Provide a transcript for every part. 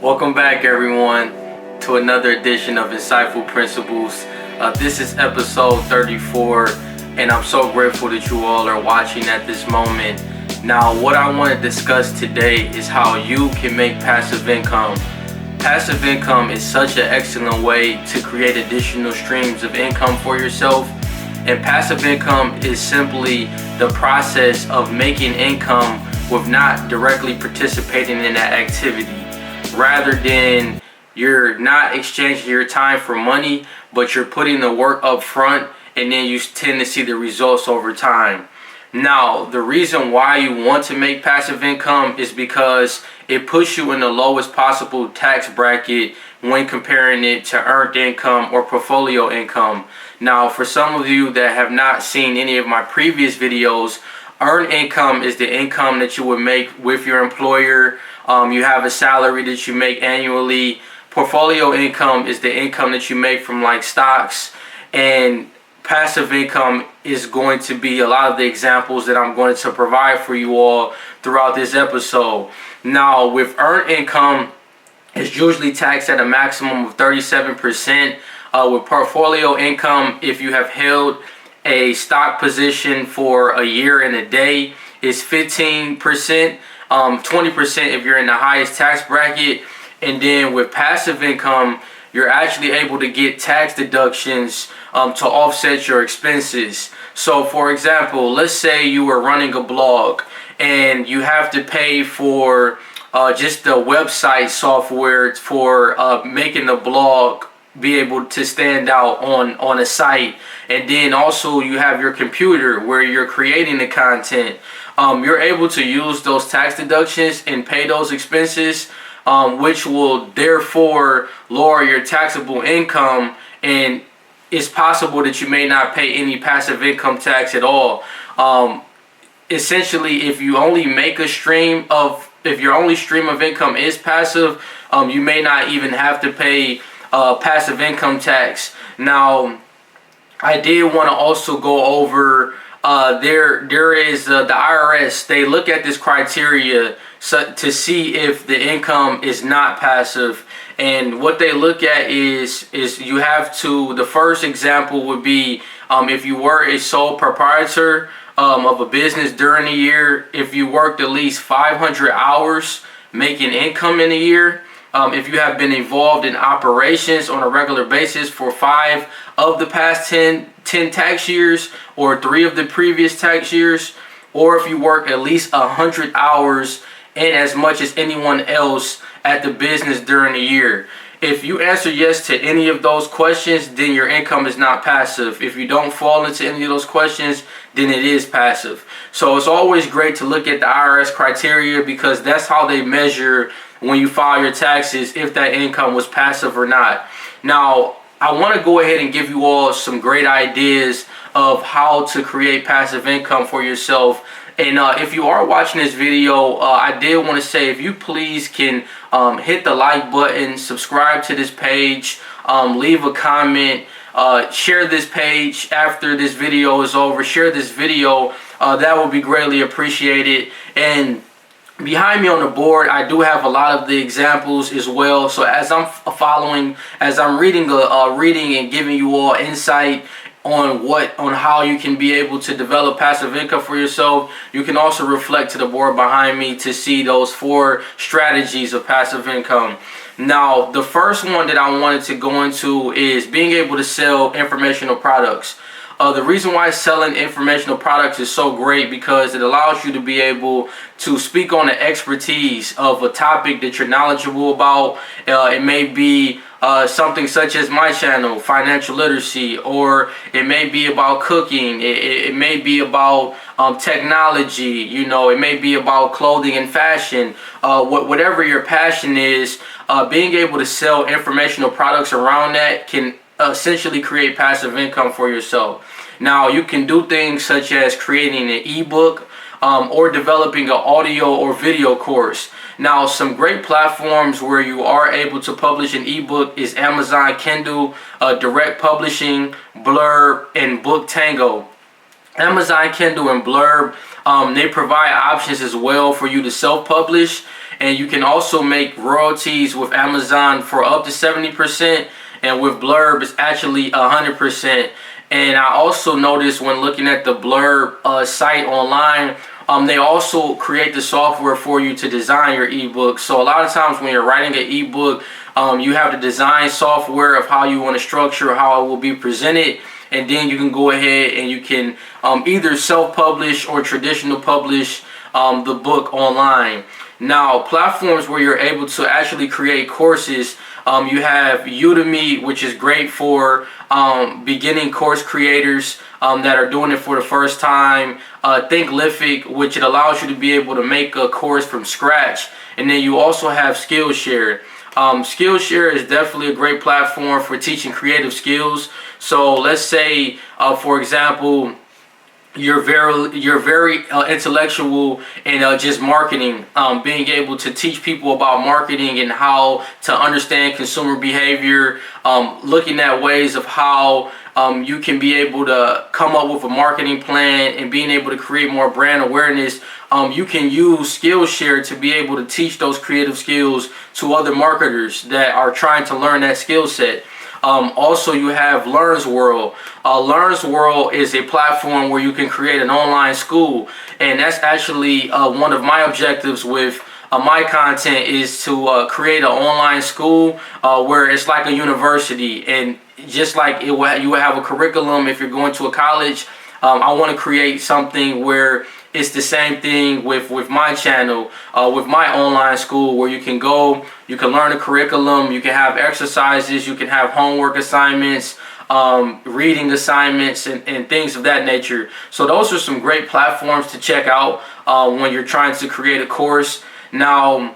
Welcome back, everyone, to another edition of Insightful Principles. This is episode 34, and I'm so grateful that you all are watching at this moment. Now, what I want to discuss today is how you can make passive income. Passive income is such an excellent way to create additional streams of income for yourself. And passive income is simply the process of making income with not directly participating in that activity. Rather than you're not exchanging your time for money, but you're putting the work up front, and then you tend to see the results over time. Now, the reason why you want to make passive income is because it puts you in the lowest possible tax bracket when comparing it to earned income or portfolio income. Now, for some of you that have not seen any of my previous videos, earned income is the income that you would make with your employer. You have a salary that you make annually. Portfolio income is the income that you make from like stocks, and passive income is going to be a lot of the examples that I'm going to provide for you all throughout this episode. Now, with earned income, it's usually taxed at a maximum of 37%. With portfolio income, if you have held a stock position for a year and a day, is 15%. 20% if you're in the highest tax bracket. And then with passive income, you're actually able to get tax deductions to offset your expenses. So for example, let's say you were running a blog and you have to pay for just the website software for making the blog be able to stand out on a site. And then also you have your computer where you're creating the content. You're able to use those tax deductions and pay those expenses, which will therefore lower your taxable income, and it's possible that you may not pay any passive income tax at all. Essentially, if your only stream of income is passive, you may not even have to pay passive income tax. Now, I did want to also go over there is the IRS. They look at this criteria to see if the income is not passive, and what they look at is you have to. The first example would be if you were a sole proprietor of a business during the year, if you worked at least 500 hours making income in a year. If you have been involved in operations on a regular basis for 5 of the past 10 tax years, or 3 of the previous tax years, or if you work at least 100 hours and as much as anyone else at the business during the year. If you answer yes to any of those questions, then your income is not passive. If you don't fall into any of those questions, then it is passive. So it's always great to look at the IRS criteria, because that's how they measure when you file your taxes if that income was passive or not. Now, I want to go ahead and give you all some great ideas of how to create passive income for yourself. And if you are watching this video, I did want to say, if you please can hit the like button, subscribe to this page, leave a comment, share this page after this video is over. Share this video. That would be greatly appreciated. And behind me on the board, I do have a lot of the examples as well. So as I'm reading and giving you all insight on how you can be able to develop passive income for yourself, you can also reflect to the board behind me to see those 4 strategies of passive income. Now, the first one that I wanted to go into is being able to sell informational products. The reason why selling informational products is so great, because it allows you to be able to speak on the expertise of a topic that you're knowledgeable about. It may be something such as my channel, financial literacy, or it may be about cooking. It may be about technology. It may be about clothing and fashion. Whatever your passion is, being able to sell informational products around that can essentially create passive income for yourself. Now, you can do things such as creating an ebook or developing an audio or video course. Now, some great platforms where you are able to publish an ebook is Amazon Kindle, Direct Publishing, Blurb, and Book Tango. Amazon Kindle and Blurb, they provide options as well for you to self-publish. And you can also make royalties with Amazon for up to 70%, and with Blurb it's actually 100%. And I also noticed when looking at the Blurb site online, they also create the software for you to design your ebook. So a lot of times when you're writing an ebook, you have the design software of how you want to structure, how it will be presented, and then you can go ahead and you can either self-publish or traditional publish the book online. Now, platforms where you're able to actually create courses, you have Udemy, which is great for beginning course creators that are doing it for the first time. Thinkific, which it allows you to be able to make a course from scratch. And then you also have Skillshare. Skillshare is definitely a great platform for teaching creative skills. So let's say, for example, you're very intellectual in just marketing, being able to teach people about marketing and how to understand consumer behavior, looking at ways of how you can be able to come up with a marketing plan and being able to create more brand awareness. You can use Skillshare to be able to teach those creative skills to other marketers that are trying to learn that skill set. Also, you have Learns World. Learns World is a platform where you can create an online school, and that's actually one of my objectives with my content, is to create an online school where it's like a university. And just like you would have a curriculum if you're going to a college, I want to create something where it's the same thing with my channel, with my online school, where you can go, you can learn a curriculum, you can have exercises, you can have homework assignments, reading assignments, and things of that nature. So those are some great platforms to check out when you're trying to create a course. Now,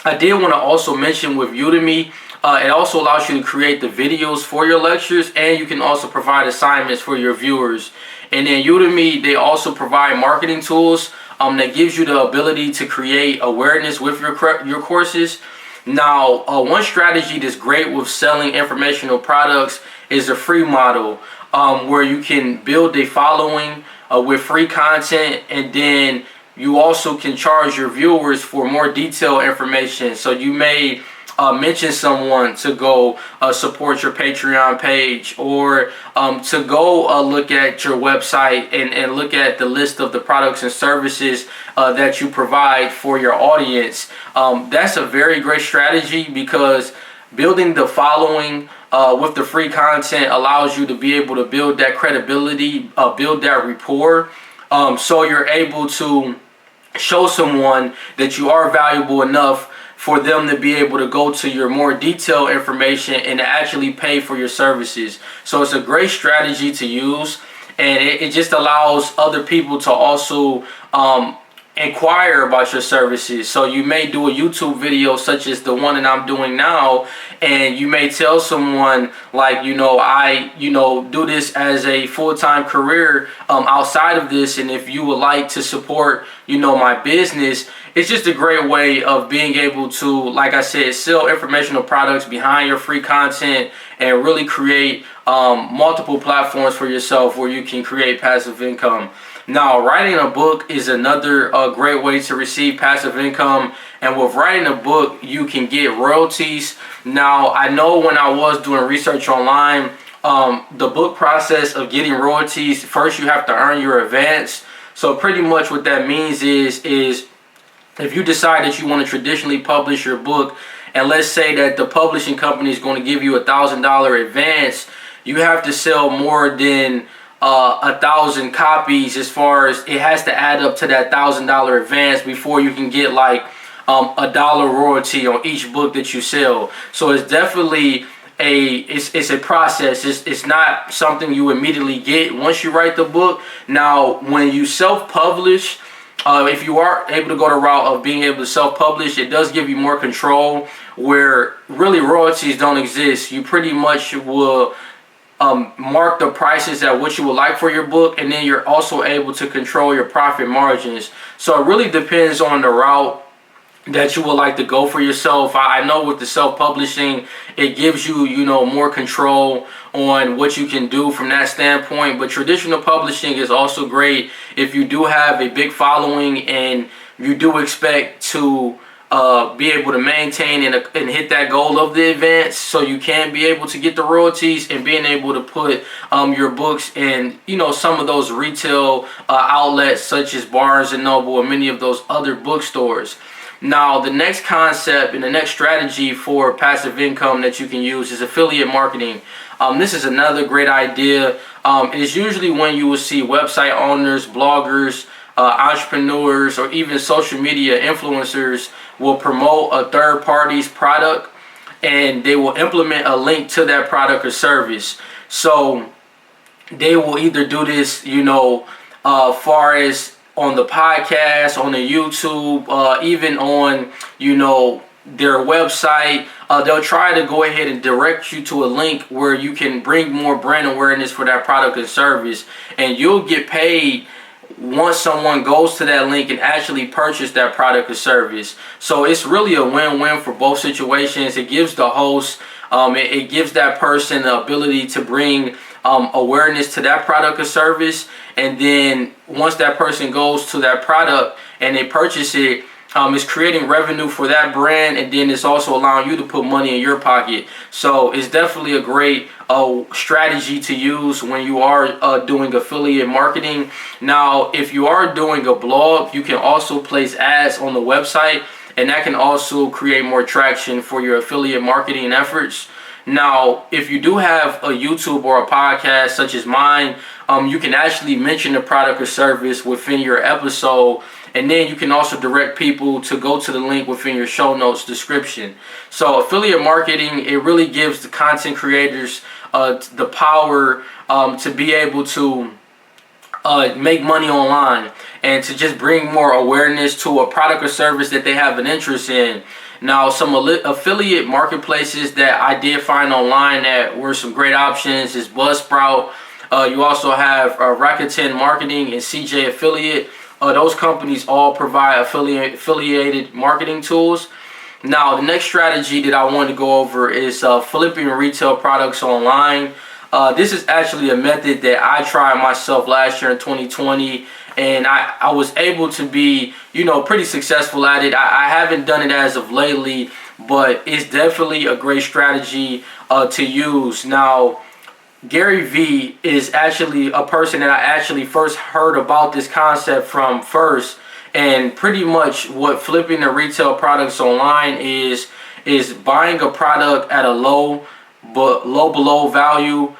I did want to also mention with Udemy, it also allows you to create the videos for your lectures, and you can also provide assignments for your viewers. And then Udemy, they also provide marketing tools that gives you the ability to create awareness with your courses. Now, one strategy that's great with selling informational products is a free model, where you can build a following with free content, and then you also can charge your viewers for more detailed information. So you may mention someone to go support your Patreon page, or to go look at your website and look at the list of the products and services that you provide for your audience. That's a very great strategy, because building the following with the free content allows you to be able to build that credibility, build that rapport, so you're able to show someone that you are valuable enough for them to be able to go to your more detailed information and to actually pay for your services. So it's a great strategy to use, and it just allows other people to also inquire about your services. So you may do a YouTube video such as the one that I'm doing now, and you may tell someone like, I do this as a full-time career outside of this, and if you would like to support my business. It's just a great way of being able to, like I said, sell informational products behind your free content and really create multiple platforms for yourself where you can create passive income. Now, writing a book is another great way to receive passive income. And with writing a book, you can get royalties. Now, I know when I was doing research online, the book process of getting royalties, first you have to earn your advance. So pretty much what that means is if you decide that you want to traditionally publish your book, and let's say that the publishing company is going to give you $1,000 advance, you have to sell more than 1,000 copies. As far as it has to add up to that $1,000 advance before you can get like $1 royalty on each book that you sell. So it's definitely it's a process. It's not something you immediately get once you write the book. Now, when you self-publish, if you are able to go the route of being able to self-publish, it does give you more control, where really royalties don't exist. You pretty much will mark the prices at what you would like for your book, and then you're also able to control your profit margins. So it really depends on the route that you would like to go for yourself. I know with the self-publishing, it gives you, more control on what you can do from that standpoint. But traditional publishing is also great if you do have a big following and you do expect to be able to maintain and hit that goal of the events, so you can be able to get the royalties, and being able to put your books in, some of those retail outlets such as Barnes and Noble and many of those other bookstores. Now, the next concept and the next strategy for passive income that you can use is affiliate marketing. This is another great idea. It's usually when you will see website owners, bloggers, entrepreneurs, or even social media influencers will promote a third party's product, and they will implement a link to that product or service. So they will either do this, far as on the podcast, on the YouTube, even on, their website. They'll try to go ahead and direct you to a link where you can bring more brand awareness for that product and service, and you'll get paid once someone goes to that link and actually purchase that product or service. So it's really a win-win for both situations. It gives the host, it gives that person the ability to bring awareness to that product or service, and then once that person goes to that product and they purchase it, it's creating revenue for that brand, and then it's also allowing you to put money in your pocket. So it's definitely a great strategy to use when you are doing affiliate marketing. Now, if you are doing a blog, you can also place ads on the website, and that can also create more traction for your affiliate marketing efforts. Now, if you do have a YouTube or a podcast such as mine, you can actually mention the product or service within your episode, and then you can also direct people to go to the link within your show notes description. So affiliate marketing, it really gives the content creators the power to be able to make money online, and to just bring more awareness to a product or service that they have an interest in. Now, some affiliate marketplaces that I did find online that were some great options is Buzzsprout. You also have Rakuten Marketing and CJ Affiliate. Those companies all provide affiliated marketing tools. Now, the next strategy that I want to go over is flipping retail products online. This is actually a method that I tried myself last year in 2020, and I was able to be, pretty successful at it. I haven't done it as of lately, but it's definitely a great strategy to use. Now, Gary Vee is actually a person that I actually first heard about this concept from first, and pretty much what flipping the retail products online is buying a product at a low below value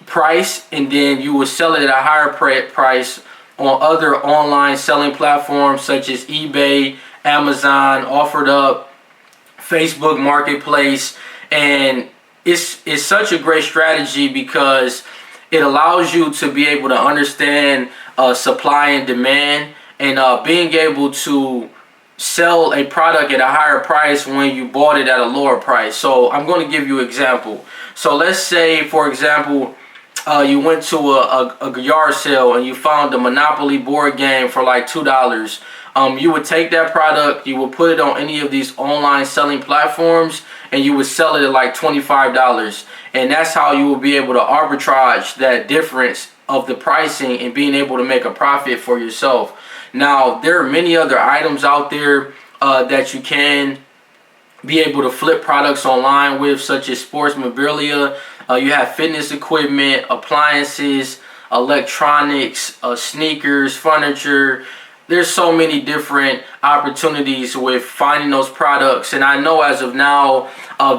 price, and then you will sell it at a higher price on other online selling platforms such as eBay, Amazon, OfferUp, Facebook Marketplace. And it's such a great strategy because it allows you to be able to understand supply and demand, and being able to sell a product at a higher price when you bought it at a lower price. So I'm going to give you an example. So let's say, for example, you went to a yard sale and you found a Monopoly board game for like $2. You would take that product, you would put it on any of these online selling platforms, and you would sell it at like $25. And that's how you will be able to arbitrage that difference of the pricing and being able to make a profit for yourself. Now, there are many other items out there that you can be able to flip products online with, such as sports memorabilia. You have fitness equipment, appliances, electronics, sneakers, furniture. There's so many different opportunities with finding those products. And I know as of now,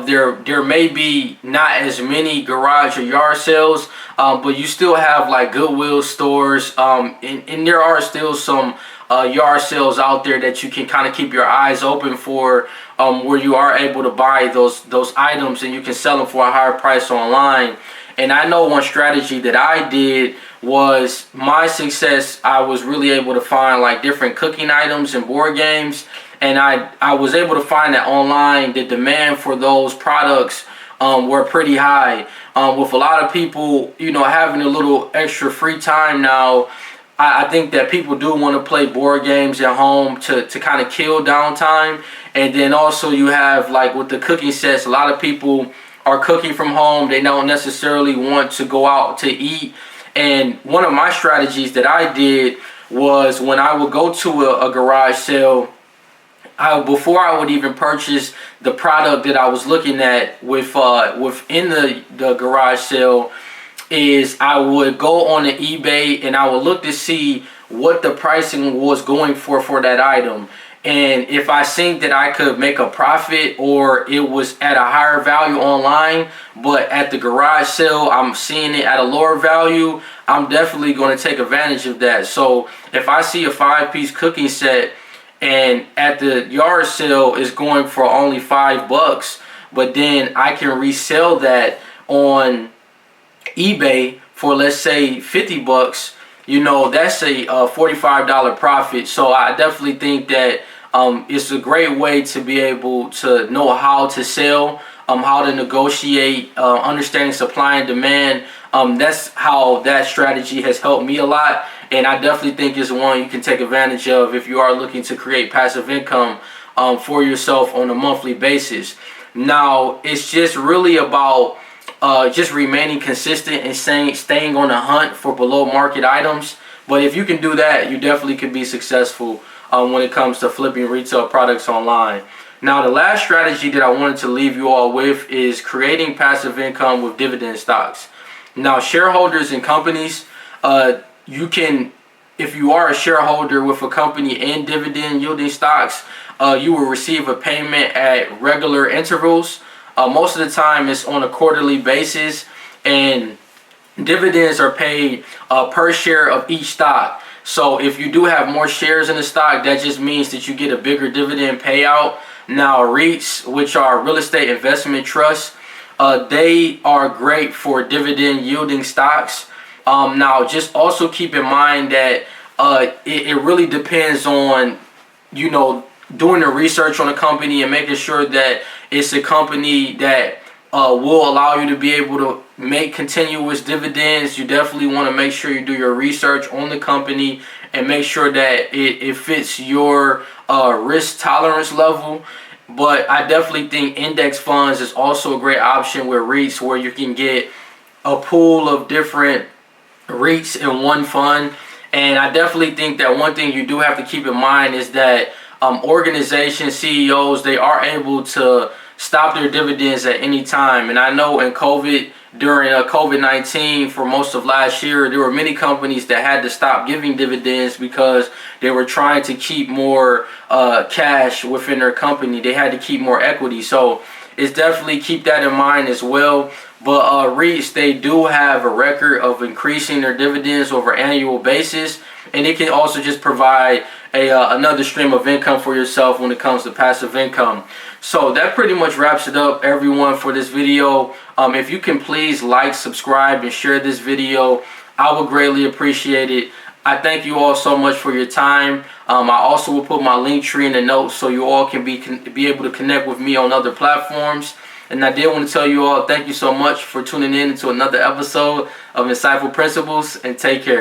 there may be not as many garage or yard sales, but you still have like Goodwill stores, and there are still some yard sales out there that you can kind of keep your eyes open for, where you are able to buy those items and you can sell them for a higher price online. And I know one strategy that I did was my success. I was really able to find like different cooking items and board games, and I was able to find that online the demand for those products were pretty high. With a lot of people, having a little extra free time now, I think that people do want to play board games at home to kind of kill downtime. And then also you have, like with the cooking sets, a lot of people are cooking from home. They don't necessarily want to go out to eat. And one of my strategies that I did was, when I would go to a garage sale, before I would even purchase the product that I was looking at within the garage sale, is I would go on the eBay and I would look to see what the pricing was going for that item. And if I think that I could make a profit, or it was at a higher value online, but at the garage sale I'm seeing it at a lower value, I'm definitely going to take advantage of that. So if I see a 5-piece cooking set and at the yard sale is going for only $5, but then I can resell that on eBay for, let's say, $50, that's a $45 profit. So I definitely think that it's a great way to be able to know how to sell, how to negotiate, understanding supply and demand. That's how that strategy has helped me a lot, and I definitely think it's one you can take advantage of if you are looking to create passive income for yourself on a monthly basis. Now, it's just really about just remaining consistent and staying on the hunt for below market items. But if you can do that, you definitely can be successful when it comes to flipping retail products online. Now, the last strategy that I wanted to leave you all with is creating passive income with dividend stocks. Now, shareholders and companies, you can, if you are a shareholder with a company in dividend yielding stocks, you will receive a payment at regular intervals. Most of the time it's on a quarterly basis, and dividends are paid per share of each stock. So if you do have more shares in the stock, that just means that you get a bigger dividend payout. Now, REITs, which are real estate investment trusts, they are great for dividend yielding stocks. Now, just also keep in mind that it really depends on, doing the research on a company and making sure that it's a company that will allow you to be able to make continuous dividends. You definitely want to make sure you do your research on the company and make sure that it fits your risk tolerance level. But I definitely think index funds is also a great option with REITs, where you can get a pool of different REITs in one fund. And I definitely think that one thing you do have to keep in mind is that organizations, CEOs, they are able to stop their dividends at any time. And I know in during COVID-19 for most of last year, there were many companies that had to stop giving dividends because they were trying to keep more cash within their company. They had to keep more equity. So it's definitely keep that in mind as well. But REITs, they do have a record of increasing their dividends over an annual basis, and it can also just provide another stream of income for yourself when it comes to passive income. So that pretty much wraps it up, everyone, for this video. If you can please like, subscribe, and share this video, I would greatly appreciate it. I thank you all so much for your time. I also will put my link tree in the notes so you all can be able to connect with me on other platforms. And I did want to tell you all, thank you so much for tuning in to another episode of Insightful Principles, and take care.